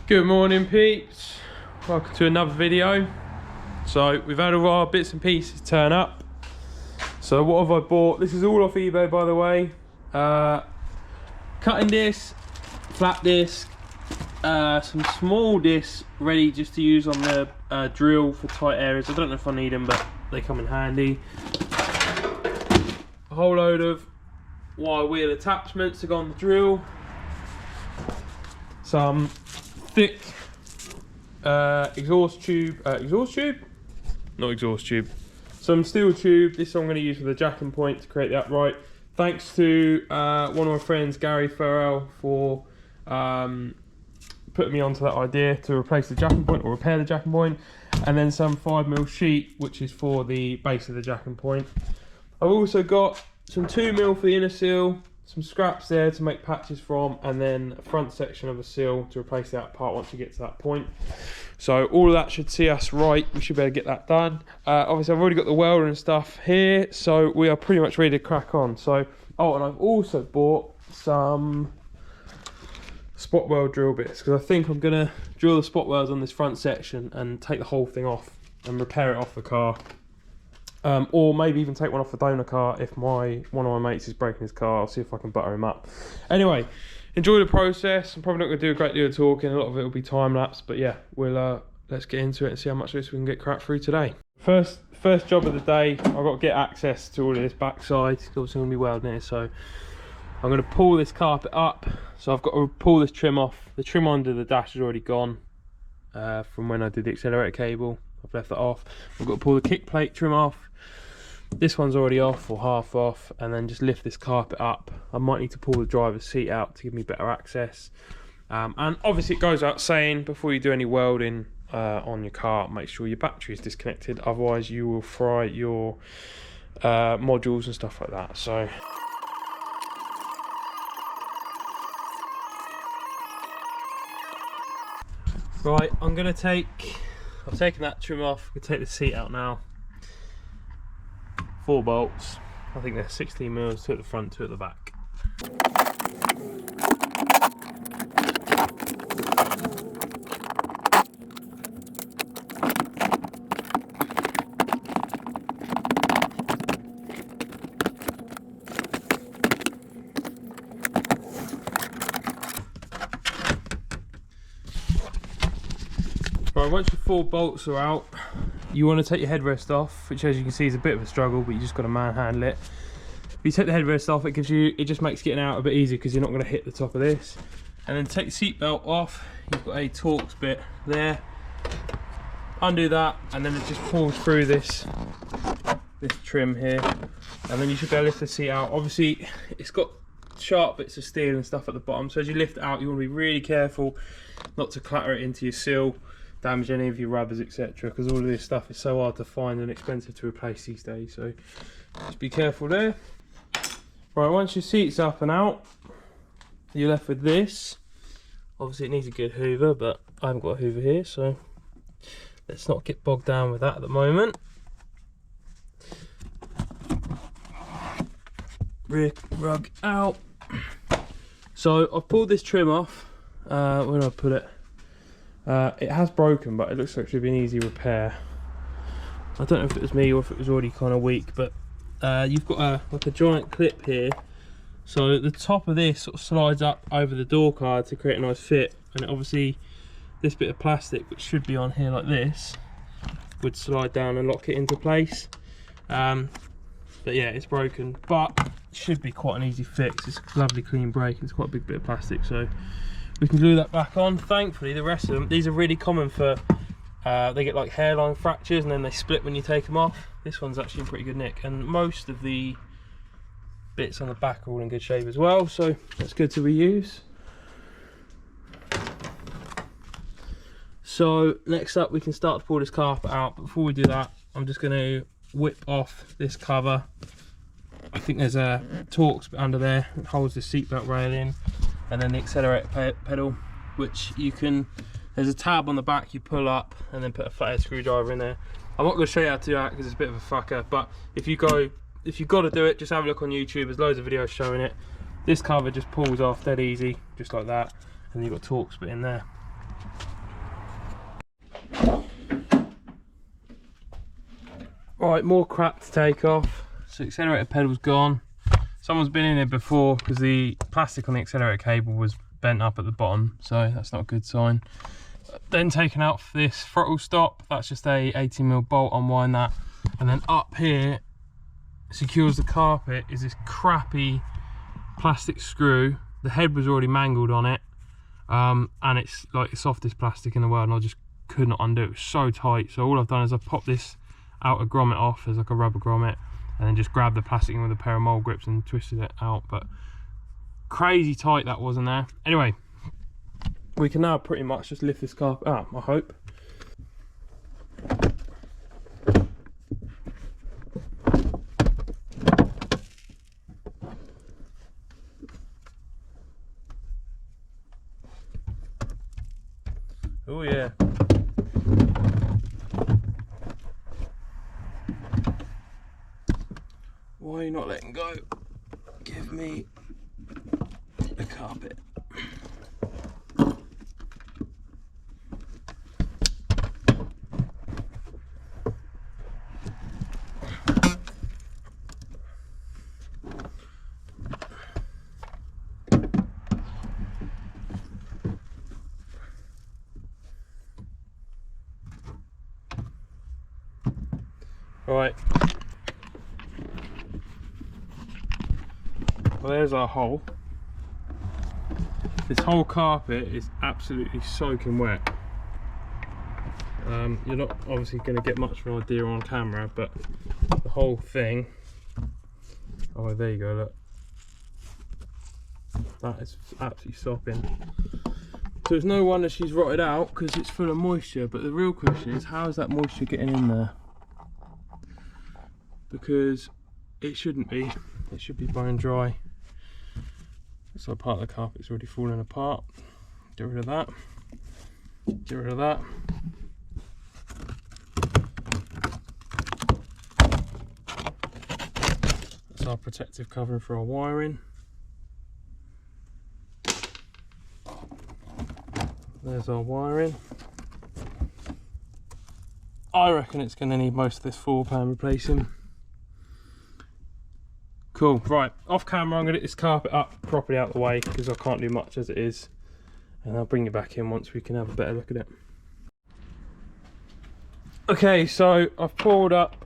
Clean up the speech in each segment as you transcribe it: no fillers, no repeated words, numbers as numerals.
Good morning, peeps. Welcome to another video. So we've had all our bits and pieces turn up. So what have I bought? This is all off eBay, by the way. Cutting disc, flat disc, some small discs ready just to use on the drill for tight areas. I don't know if I need them, but they come in handy. A whole load of wire wheel attachments to go on the drill. Some thick exhaust tube, some steel tube. This I'm going to use for the jacking point to create the upright. Thanks to one of my friends, Gary Farrell, for putting me onto that idea to replace the jacking point or repair the jacking point, and then some 5mm sheet which is for the base of the jacking point. I've also got some 2mm for the inner seal, some scraps there to make patches from, and then a front section of a seal to replace that part once you get to that point. So all of that should see us right. We should be able to get that done. Obviously I've already got the welder and stuff here, so we are pretty much ready to crack on. So, oh, and I've also bought some spot weld drill bits, because I think I'm gonna drill the spot welds on this front section and take the whole thing off and repair it off the car. Or maybe even take one off the donor car if one of my mates is breaking his car. I'll see if I can butter him up. Anyway, enjoy the process. I'm probably not going to do a great deal of talking. A lot of it will be time lapse, but yeah, we'll let's get into it and see how much of this we can get cracked through today. First job of the day, I've got to get access to all of this backside. It's obviously going to be welding here, so I'm going to pull this carpet up. So I've got to pull this trim off. The trim under the dash is already gone from when I did the accelerator cable. I've left that off. I've got to pull the kick plate trim off. This one's already off or half off, and then just lift this carpet up. I might need to pull the driver's seat out to give me better access. And obviously it goes out saying before you do any welding on your car, make sure your battery is disconnected, otherwise you will fry your modules and stuff like that. So right, I've taken that trim off. I'm gonna take the seat out now. 4 bolts. I think they're 16mm, 2 at the front, 2 at the back. Right, once your 4 bolts are out, you want to take your headrest off, which as you can see is a bit of a struggle, but you just got to manhandle it. If you take the headrest off, it just makes getting out a bit easier because you're not going to hit the top of this. And then take the seat belt off. You've got a Torx bit there. Undo that, and then it just pulls through this trim here, and then you should be able to lift the seat out. Obviously, it's got sharp bits of steel and stuff at the bottom, so as you lift it out, you want to be really careful not to clatter it into your sill, damage any of your rubbers, etc., because all of this stuff is so hard to find and expensive to replace these days, so just be careful there. Right, once your seat's up and out, you're left with this. Obviously it needs a good hoover, but I haven't got a hoover here, so let's not get bogged down with that at the moment. Rear rug out. So I've pulled this trim off. Where did I put it? It has broken, but it looks like it should be an easy repair. I don't know if it was me or if it was already kind of weak, but you've got like a giant clip here. So the top of this sort of slides up over the door card to create a nice fit, and obviously this bit of plastic, which should be on here like this, would slide down and lock it into place. But yeah, it's broken, but it should be quite an easy fix. It's a lovely clean break, and it's quite a big bit of plastic, so we can glue that back on. Thankfully the rest of them, these are really common for they get like hairline fractures and then they split when you take them off. This one's actually in pretty good nick, and most of the bits on the back are all in good shape as well, so that's good to reuse. So next up we can start to pull this carpet out, but before we do that I'm just going to whip off this cover. I think there's a Torx bit under there that holds the seatbelt rail in, and then the accelerator pedal, which you can, there's a tab on the back you pull up and then put a flathead screwdriver in there. I'm not going to show you how to do that because it's a bit of a fucker, but if you've got to do it, just have a look on YouTube. There's loads of videos showing it. This cover just pulls off dead easy, just like that, and you've got Torx bit in there. Right, more crap to take off. So accelerator pedal's gone. Someone's been in here before because the plastic on the accelerator cable was bent up at the bottom, so that's not a good sign. Then taking out this throttle stop, that's just a 18mm bolt, unwind that, and then up here secures the carpet is this crappy plastic screw. The head was already mangled on it, and it's like the softest plastic in the world, and I just could not undo it. It was so tight. So all I've done is I've popped this outer grommet off as like a rubber grommet, and then just grabbed the plastic with a pair of mole grips and twisted it out. But crazy tight that was in there. Anyway, we can now pretty much just lift this carpet up, I hope. Oh yeah. Why are you not letting go? Give me the carpet. Right. Well, there's our hole. This whole carpet is absolutely soaking wet. You're not obviously going to get much of an idea on camera, but the whole thing. Oh, there you go. Look, that is absolutely sopping. So it's no wonder she's rotted out because it's full of moisture. But the real question is, how is that moisture getting in there? Because it shouldn't be. It should be bone dry. So part of the carpet's already falling apart. Get rid of that. Get rid of that. That's our protective covering for our wiring. There's our wiring. I reckon it's going to need most of this £4 replacing. Cool, right, off camera I'm going to get this carpet up properly out of the way because I can't do much as it is, and I'll bring it back in once we can have a better look at it. Okay, so I've pulled up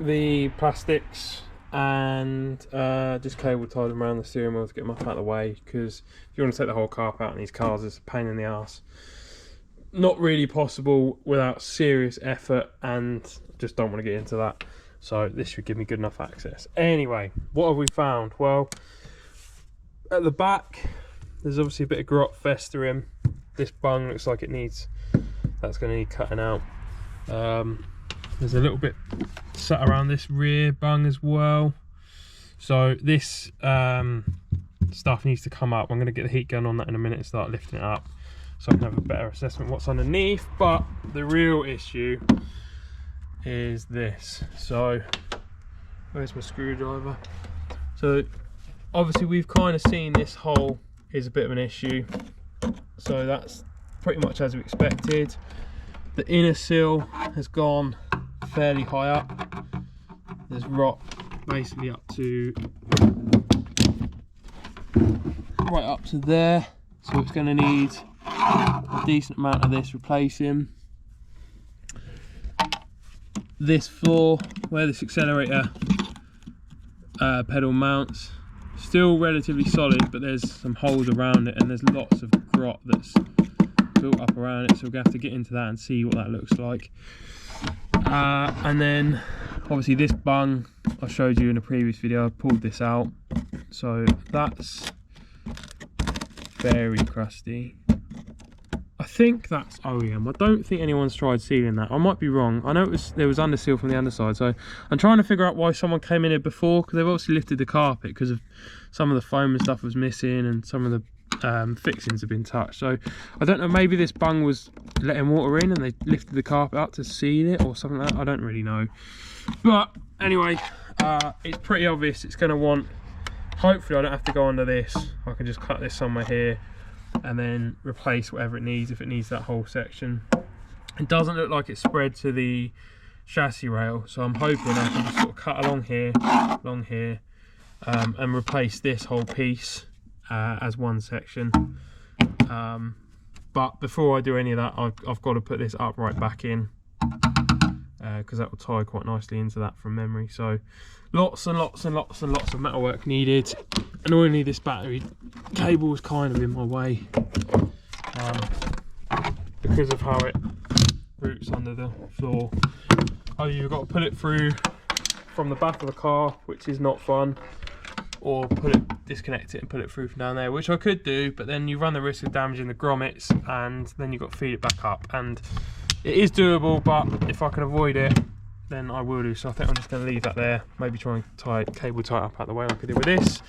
the plastics and just cable tied them around the steering wheel to get them up out of the way, because if you want to take the whole carpet out in these cars, it's a pain in the arse. Not really possible without serious effort, and just don't want to get into that. So this should give me good enough access. Anyway, what have we found? Well, at the back, there's obviously a bit of grot festering. This bung looks like it needs, that's going to need cutting out. There's a little bit sat around this rear bung as well. So this stuff needs to come up. I'm going to get the heat gun on that in a minute and start lifting it up, so I can have a better assessment of what's underneath. But the real issue is this. So where's my screwdriver? So obviously we've kind of seen this hole is a bit of an issue, so that's pretty much as we expected. The inner sill has gone fairly high up. There's rot basically up to right up to there, so it's going to need a decent amount of this replacing. This floor where this accelerator pedal mounts, still relatively solid, but there's some holes around it and there's lots of grot that's built up around it, so we're going to have to get into that and see what that looks like. And then obviously this bung I showed you in a previous video, I pulled this out, so that's very crusty. I think that's OEM. I don't think anyone's tried sealing that. I might be wrong. I know there was under seal from the underside, so I'm trying to figure out why someone came in here before, because they've obviously lifted the carpet because of some of the foam and stuff was missing and some of the fixings have been touched. So I don't know, maybe this bung was letting water in and they lifted the carpet up to seal it or something like that. I don't really know. But anyway, it's pretty obvious it's going to want, hopefully I don't have to go under this. I can just cut this somewhere here and then replace whatever it needs, if it needs that whole section. It doesn't look like it's spread to the chassis rail, so I'm hoping I can just sort of cut along here, and replace this whole piece as one section. But before I do any of that, I've got to put this upright back in, because that will tie quite nicely into that from memory. So lots and lots and lots and lots of metalwork needed. Annoyingly, this battery cable is kind of in my way because of how it roots under the floor. Oh, you've got to put it through from the back of the car, which is not fun, or disconnect it and put it through from down there, which I could do, but then you run the risk of damaging the grommets, and then you've got to feed it back up. And it is doable, but if I can avoid it, then I will do. So I think I'm just going to leave that there, maybe try and tie cable tie up out the way like I did with this.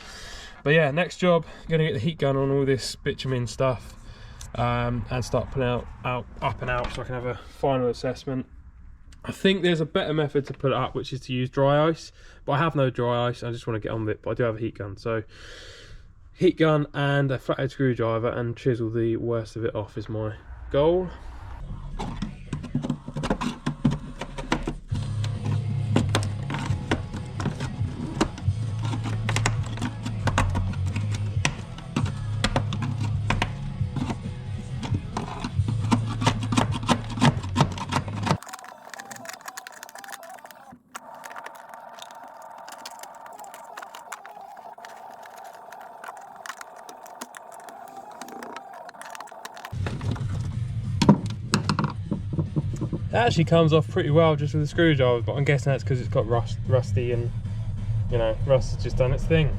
But yeah, next job, I'm going to get the heat gun on all this bitumen stuff, and start putting up and out, so I can have a final assessment. I think there's a better method to put it up, which is to use dry ice, but I have no dry ice. I just want to get on with it, but I do have a heat gun. So heat gun and a flathead screwdriver, and chisel the worst of it off is my goal. It actually comes off pretty well just with the screwdriver, but I'm guessing that's because it's got rusty, and you know, rust has just done its thing.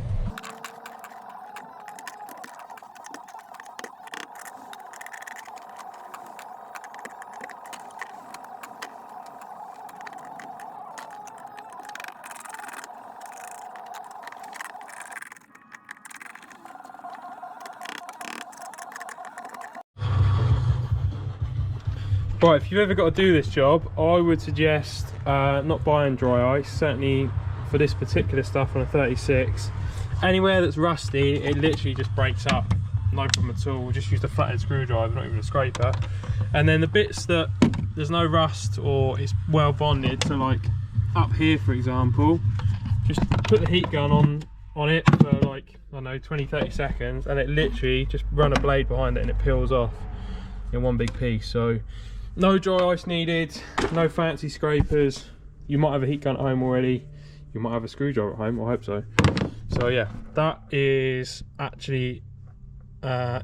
Right, if you've ever got to do this job, I would suggest not buying dry ice, certainly for this particular stuff on a 36. Anywhere that's rusty, it literally just breaks up, no problem at all. We'll just use the flathead screwdriver, not even a scraper. And then the bits that there's no rust or it's well bonded, so like up here for example, just put the heat gun on it for like, I don't know, 20-30 seconds, and it literally just run a blade behind it and it peels off in one big piece. So no dry ice needed, no fancy scrapers. You might have a heat gun at home already, you might have a screwdriver at home, I hope so. So yeah, that is actually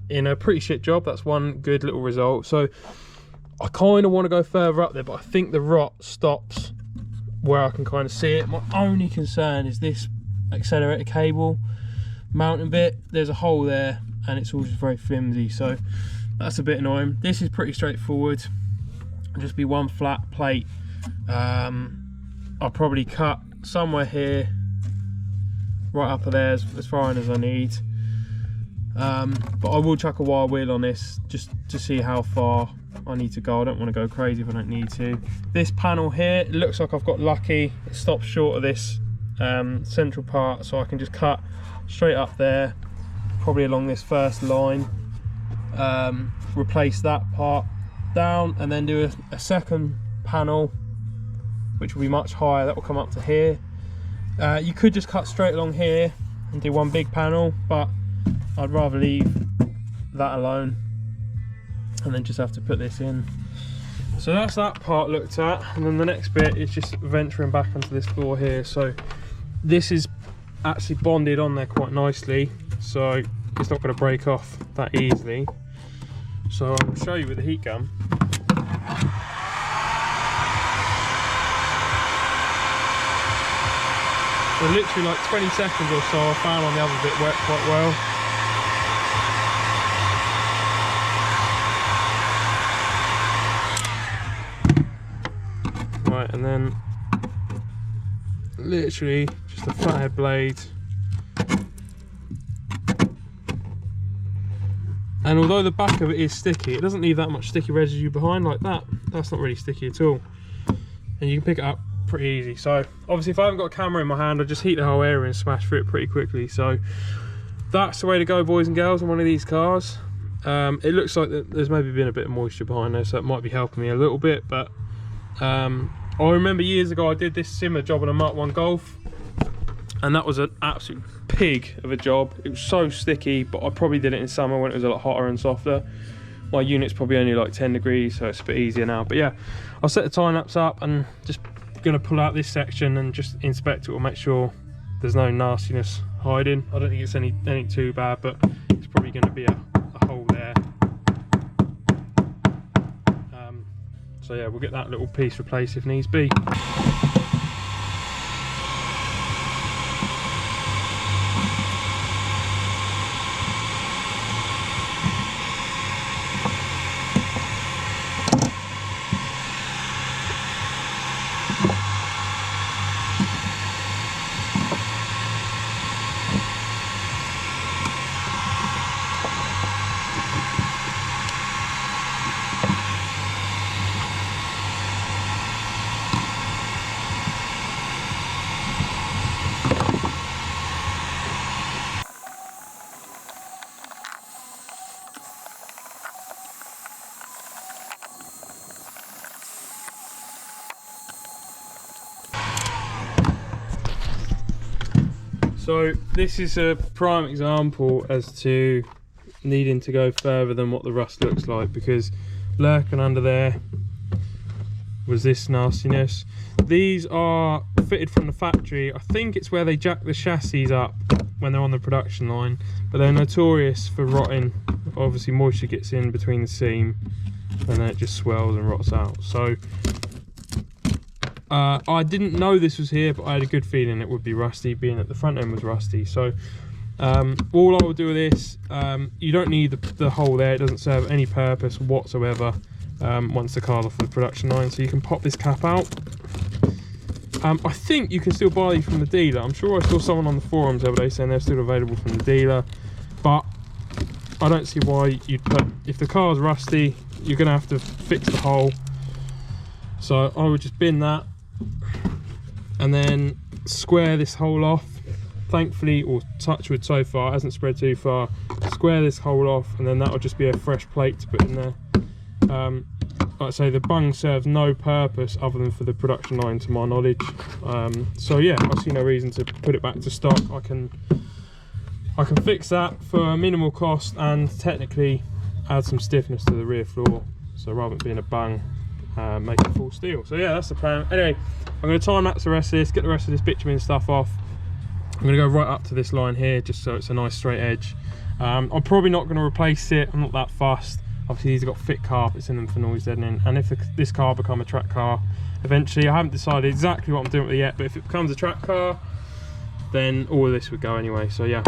in a pretty shit job. That's one good little result. So I kind of want to go further up there, but I think the rot stops where I can kind of see it. My only concern is this accelerator cable mounting bit. There's a hole there and it's all just very flimsy, so that's a bit annoying. This is pretty straightforward. It'll just be one flat plate. I'll probably cut somewhere here, right up there, as far in as I need. But I will chuck a wire wheel on this just to see how far I need to go. I don't want to go crazy if I don't need to. This panel here, it looks like I've got lucky. It stops short of this central part, so I can just cut straight up there, probably along this first line, replace that part down, and then do a second panel which will be much higher. That will come up to here. You could just cut straight along here and do one big panel, but I'd rather leave that alone and then just have to put this in. So that's that part looked at, and then the next bit is just venturing back onto this floor here. So this is actually bonded on there quite nicely, so it's not going to break off that easily. So I'll show you with the heat gun. So literally like 20 seconds or so, I found on the other bit worked quite well. Right, and then literally just a flathead blade. And although the back of it is sticky, it doesn't leave that much sticky residue behind like that. That's not really sticky at all. And you can pick it up pretty easy. So obviously if I haven't got a camera in my hand, I'll just heat the whole area and smash through it pretty quickly. So that's the way to go, boys and girls, on one of these cars. It looks like there's maybe been a bit of moisture behind there, so it might be helping me a little bit. But I remember years ago I did this similar job on a Mark 1 Golf, and that was an absolute pig of a job. It was so sticky, but I probably did it in summer when it was a lot hotter and softer. My unit's probably only like 10 degrees, so it's a bit easier now. But yeah, I'll set the time lapse up and just gonna pull out this section and just inspect it or make sure there's no nastiness hiding. I don't think it's anything too bad, but it's probably gonna be a hole there. So yeah, we'll get that little piece replaced if needs be. So this is a prime example as to needing to go further than what the rust looks like, because lurking under there was this nastiness. These are fitted from the factory. I think it's where they jack the chassis up when they're on the production line, but they're notorious for rotting. Obviously moisture gets in between the seam and then it just swells and rots out. So I didn't know this was here, but I had a good feeling it would be rusty, being that the front end was rusty. So all I will do with this, you don't need the hole there. It doesn't serve any purpose whatsoever once the car's off the production line. So you can pop this cap out. I think you can still buy these from the dealer. I'm sure I saw someone on the forums the other day saying they're still available from the dealer, but I don't see why you'd put, if the car's rusty, you're gonna have to fix the hole. So I would just bin that and then square this hole off. Thankfully, or touch wood, so far it hasn't spread too far. Square this hole off, and then that'll just be a fresh plate to put in there. Like I say, the bung serves no purpose other than for the production line, to my knowledge. So yeah, I see no reason to put it back to stock. I can fix that for a minimal cost and technically add some stiffness to the rear floor. So rather than being a bung, make it full steel. So yeah, that's the plan. Anyway, I'm going to time lapse the rest of this, get the rest of this bitumen stuff off. I'm going to go right up to this line here just so it's a nice straight edge. I'm probably not going to replace it. I'm not that fussed. Obviously these have got thick carpets in them for noise deadening, and if this car become a track car eventually, I haven't decided exactly what I'm doing with it yet, but if it becomes a track car, then all of this would go anyway. So yeah.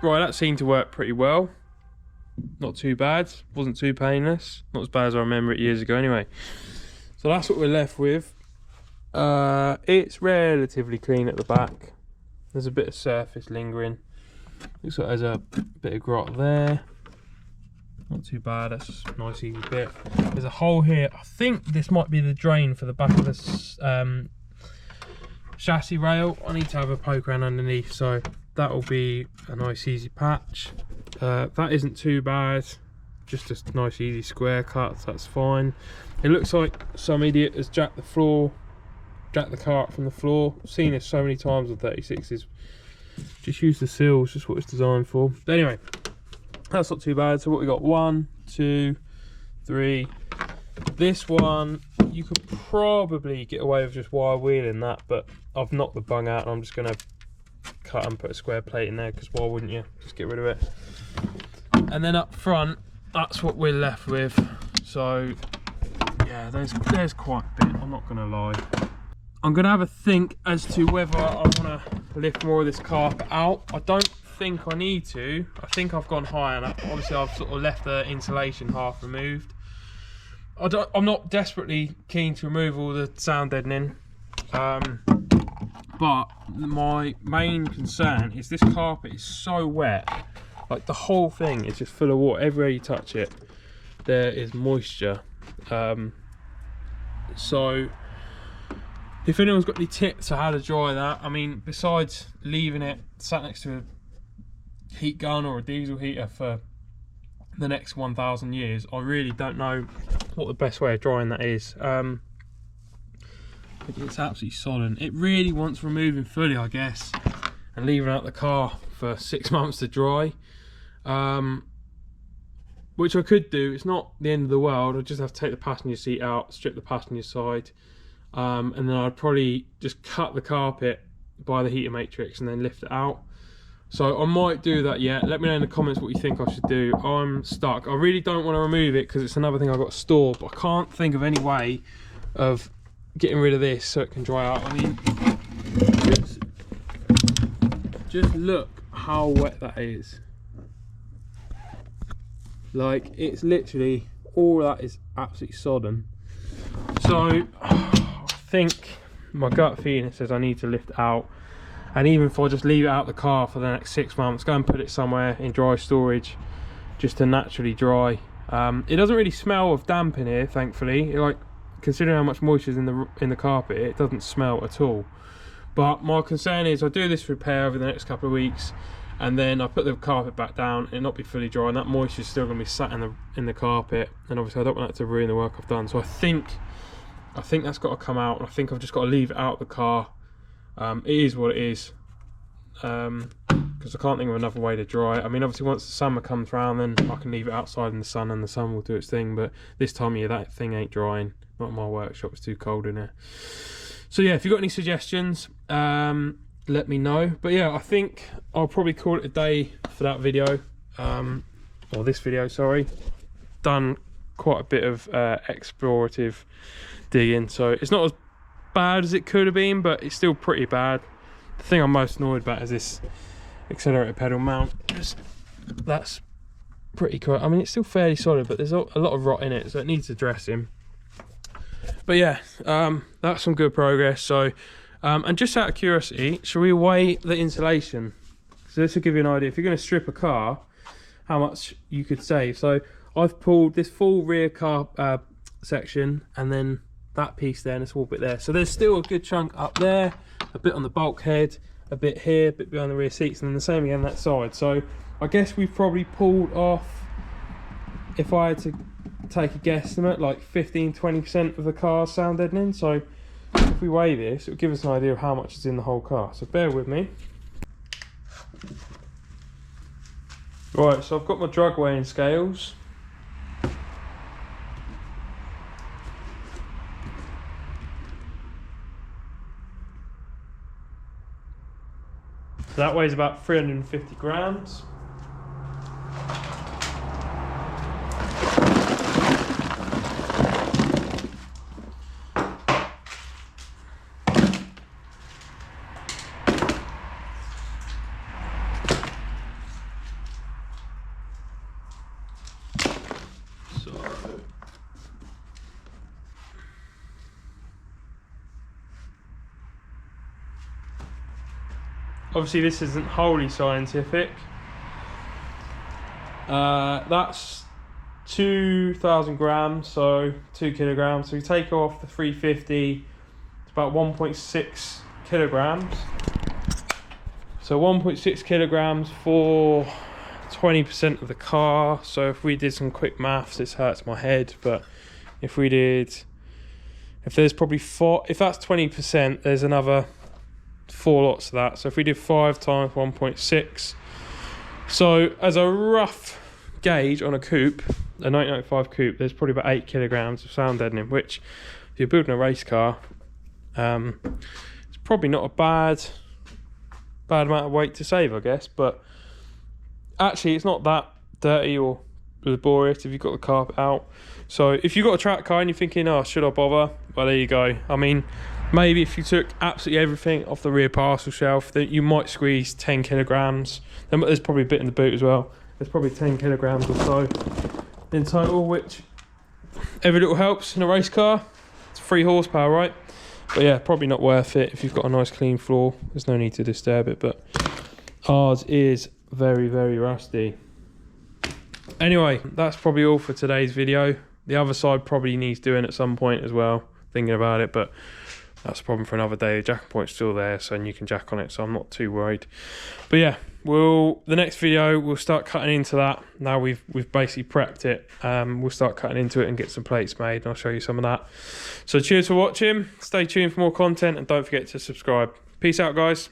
Right, that seemed to work pretty well. Not too bad, wasn't too painless. Not as bad as I remember it years ago anyway. So that's what we're left with. It's relatively clean at the back. There's a bit of surface lingering. Looks like there's a bit of grot there. Not too bad, that's just a nice easy bit. There's a hole here. I think this might be the drain for the back of this chassis rail. I need to have a poke around underneath, so that'll be a nice easy patch. That isn't too bad, just a nice easy square cut, that's fine. It looks like some idiot has jacked the car up from the floor. I've seen this so many times with 36s. Just use the seals, just what it's designed for. But anyway, that's not too bad. So what we got, 1, 2, 3. This one you could probably get away with just wire wheeling that, but I've knocked the bung out and I'm just going to cut and put a square plate in there, because why wouldn't you? Just get rid of it. And then up front, that's what we're left with. So yeah, there's quite a bit, I'm not gonna lie. I'm gonna have a think as to whether I want to lift more of this carpet out. I don't think I need to. I think I've gone high enough. Obviously I've sort of left the insulation half removed. I'm not desperately keen to remove all the sound deadening, but my main concern is this carpet is so wet. Like, the whole thing is just full of water. Everywhere you touch it, there is moisture. So if anyone's got any tips on how to dry that, I mean, besides leaving it sat next to a heat gun or a diesel heater for the next 1,000 years, I really don't know what the best way of drying that is. It's absolutely solid. It really wants removing fully, I guess, and leaving out the car for 6 months to dry, which I could do. It's not the end of the world. I just have to take the passenger seat out, strip the passenger side, and then I'd probably just cut the carpet by the heater matrix and then lift it out. So I might do that yet. Let me know in the comments what you think I should do. I'm stuck. I really don't want to remove it because it's another thing I've got to store, but I can't think of any way of getting rid of this so it can dry out. I mean, just look how wet that is. Like, it's literally, all that is absolutely sodden. So I think my gut feeling says I need to lift it out. And even if I just leave it out the car for the next 6 months, go and put it somewhere in dry storage just to naturally dry. It doesn't really smell of damp in here, thankfully. Like, considering how much moisture is in the carpet, it doesn't smell at all. But my concern is I do this repair over the next couple of weeks, and then I put the carpet back down and not be fully dry, and that moisture is still going to be sat in the carpet, and obviously I don't want that to ruin the work I've done. So I think that's got to come out, and I think I've just got to leave it out of the car. It is what it is, because I can't think of another way to dry it. I mean, obviously once the summer comes around, then I can leave it outside in the sun and the sun will do its thing, but this time of year that thing ain't drying. Not in my workshop, it's too cold in here. So yeah, if you've got any suggestions, let me know. But yeah, I think I'll probably call it a day for that video, or this video, sorry. Done quite a bit of explorative digging, so it's not as bad as it could have been, but it's still pretty bad. The thing I'm most annoyed about is this accelerator pedal mount. That's pretty cool. I mean, it's still fairly solid, but there's a lot of rot in it, so it needs addressing. But yeah, that's some good progress. So and just out of curiosity, shall we weigh the insulation? So this will give you an idea if you're going to strip a car, how much you could save. So I've pulled this full rear car section, and then that piece there, and a small bit there. So there's still a good chunk up there, a bit on the bulkhead, a bit here, a bit behind the rear seats, and then the same again that side. So I guess we've probably pulled off, if I had to take a guesstimate, like 15-20% of the car's sound deadening. So if we weigh this, it'll give us an idea of how much is in the whole car. So bear with me. Right, so I've got my drug weighing scales. So that weighs about 350 grams. Obviously this isn't wholly scientific. That's 2,000 grams, so 2 kilograms. So we take off the 350, it's about 1.6 kilograms. So 1.6 kilograms for 20% of the car. So if we did some quick maths, this hurts my head, but if there's probably 4, if that's 20%, there's another 4 lots of that. So if we did 5 times 1.6, so as a rough gauge on a coupe, a 1995 coupe, there's probably about 8 kilograms of sound deadening, which if you're building a race car, it's probably not a bad bad amount of weight to save, I guess. But actually, it's not that dirty or laborious if you've got the carpet out. So if you've got a track car and you're thinking, oh, should I bother? Well, there you go. I mean, maybe if you took absolutely everything off the rear parcel shelf, then you might squeeze 10 kilograms. There's probably a bit in the boot as well. There's probably 10 kilograms or so in total, which every little helps in a race car. It's 3 horsepower, right? But yeah, probably not worth it if you've got a nice clean floor. There's no need to disturb it, but ours is very, very rusty. Anyway, that's probably all for today's video. The other side probably needs doing at some point as well, thinking about it, but that's a problem for another day. The jack point's still there, so you can jack on it, so I'm not too worried. But yeah, the next video we'll start cutting into that. Now we've basically prepped it. We'll start cutting into it and get some plates made, and I'll show you some of that. So cheers for watching. Stay tuned for more content, and don't forget to subscribe. Peace out, guys.